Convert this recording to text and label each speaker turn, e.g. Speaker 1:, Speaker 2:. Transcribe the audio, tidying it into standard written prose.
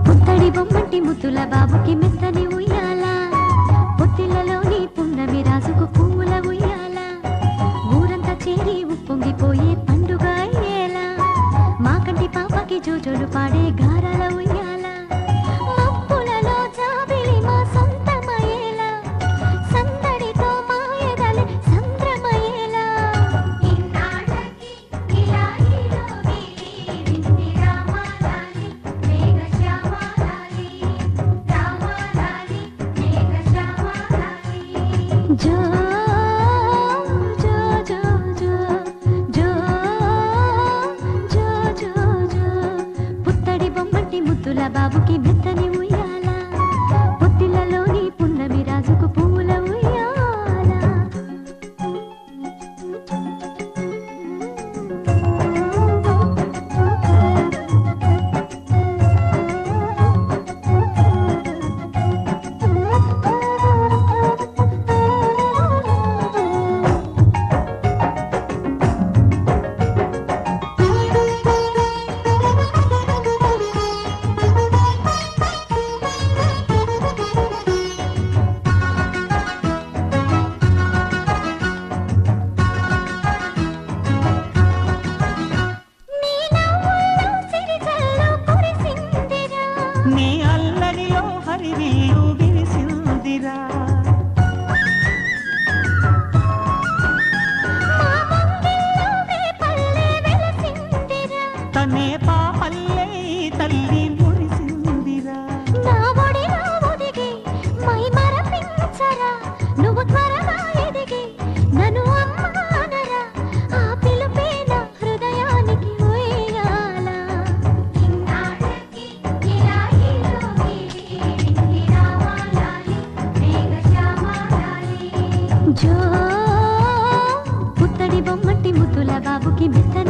Speaker 1: పుత్తడి బొమ్మటి ముద్దుల బాబుకి మెత్తని ఉయ్యాల, పొత్తిళ్లలోని పున్నమి రాజుకు పువ్వుల ఉయ్యాల, ఊరంతా చేరి ఉప్పొంగిపోయే పండుగ అయ్యేలా, మా కంటి పాపకి జోజోలు పాడే గారాల ఉయ్యాల, మబ్బులలో జాబిలి మా సొంతమయ్యేలా, సందడితో మా ఎదలే సంద్రమయ్యేలా. ఇన్నాళ్ళకి ఇలాహిలో గిరి రామాలాలి మేఘశ్యామాలాలి, రామాలాలి మేఘశ్యామాలాలి. జో జో జో జో జో జో జో జో పుత్తడి బొమ్మటి ముద్దుల బాబుకి మెత్తని ఉయ్యాల, పొత్తిళ్లలోని పున్నమి రాజుకు పువ్వుల ఉయ్యాల.
Speaker 2: నీ అల్లరిలో హరివిల్లు విరిసిందిరా, తనే పాపల్లే తల్లి మురిసిందిరా.
Speaker 1: నా ఒడిలో ఒదిగి మై మరపించరా, నువ్వు త్వరగా ఎదిగి నన్ను అమ్మ అనరా, ఆ పిలుపే నా హృదయానికి ఉయ్యాల. ఇన్నాళ్ళకి ఇలాహిలో గిరి రామాలాలి మేఘశ్యామాలాలి. జో పుత్తడి బొమ్మటి ముద్దుల బాబుకి మెత్తని